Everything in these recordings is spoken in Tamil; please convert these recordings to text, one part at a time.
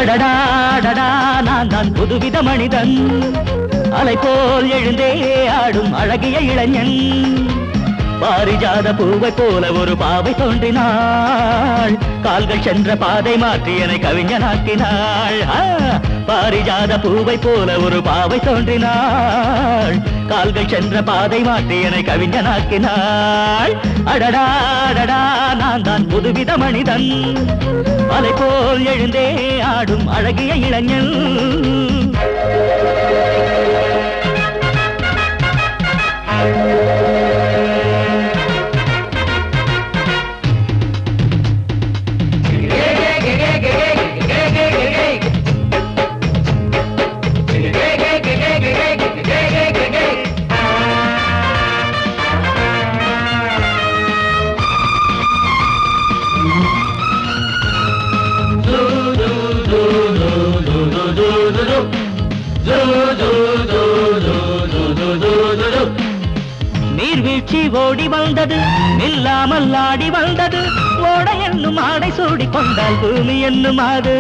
அடடா நான் தான் புதுவித மனிதன், அலை போல் எழுந்தே ஆடும் அழகிய இளைஞன். பாரிஜாத பூவை போல ஒரு பாவை தோன்றினாள், கால்கள் சென்ற பாதை மாற்றி என்னை கவிஞனாக்கினாள். பாரிஜாத பூவை போல ஒரு பாவை தோன்றினாள், கால்கள் சென்ற பாதை மாற்றி என்னை கவிஞனாக்கினாள். அடடா நான் தான் புதுவித மனிதன், அலை போல் எழுந்தே ஆடும் அழகிய இளைஞன். நீர்வீழ்ச்சி ஓடி வந்தது, நில்லாமல் ஆடி வந்தது, ஓட என்னும் ஆடை சூடி கொண்டால் பூமி என்னும் ஆடு.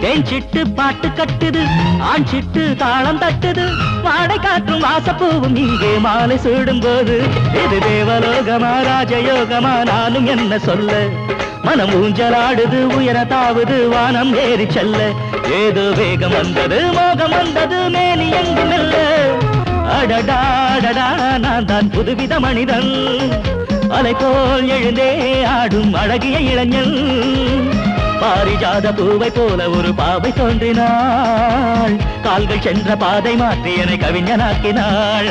தேஞ்சிட்டு பாட்டு கட்டுது, ஆண் சிட்டு தாளம் தட்டுது, வாடை காற்றும் வாசப்பூவும் இங்கே மாலை சூடும் போது. இது தேவலோகமா ராஜயோகமா நானும் என்ன சொல்ல, மனம் ஊஞ்சலாடுது உயர தாவுது வானம் ஏறி செல்ல. ஏதோ வேகம் வந்தது மோகம் வந்தது மேனி எங்கும் மெல்ல. அடடா நான் தான் புதுவித மனிதன், அலை போல் எழுந்தே ஆடும் அழகிய இளைஞன். பாரிஜாத பூவை போல ஒரு பாவை தோன்றினாள், கால்கள் சென்ற பாதை மாற்றி என்னை கவிஞனாக்கினாள்.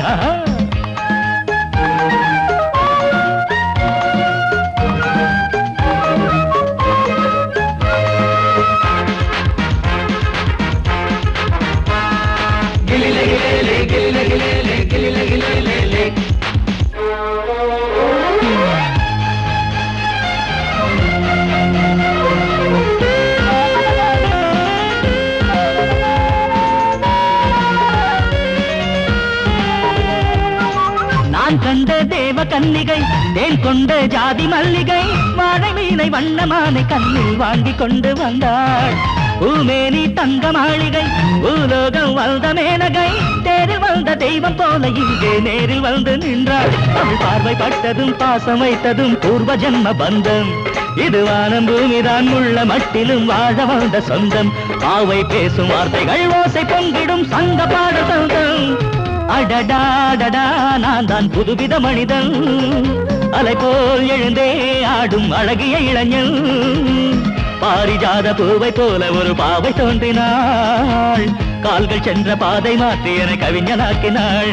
நான் கண்ட தேவ கன்னிகை, தேன் கொண்ட ஜாதி மல்லிகை, வாழை மீனை வண்ணமானை கண்ணில் வாங்கி கொண்டு வந்தாள். பூமேனி தங்க மாளிகை, பூலோகம் வந்த மேனகை, தேரில் வந்த தெய்வம் போல இங்கே நேரில் வந்து நின்றாள். அவள் பார்வை பட்டதும் பாசம் வைத்ததும் பூர்வ ஜென்ம பந்தம். இது வானம் பூமிதான் உள்ள மட்டிலும் வாழ வந்த சொந்தம். பாவை பேசும் வார்த்தைகள் ஓசை பொங்கிடும் சங்க பாட சொந்தம். அடடா நான் தான் புதுவித மனிதன், அலை போல் எழுந்தே ஆடும் அழகிய இளைஞன். பாரிஜாத பூவை போல ஒரு பாவை தோன்றினாள், கால்கள் சென்ற பாதை மாற்றி என்னை கவிஞனாக்கினாள்.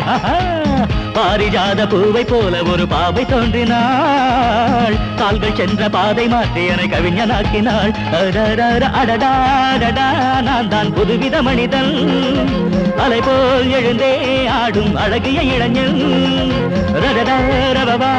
பாரிஜாத பூவை போல ஒரு பாவை தோன்றினாள், கால்கள் சென்ற பாதை மாற்றி என்னை கவிஞனாக்கினாள். அடடா நான் தான் புதுவித மனிதன், அலை போல் எழுந்தே ஆடும் அழகிய இளைஞன். ரபபா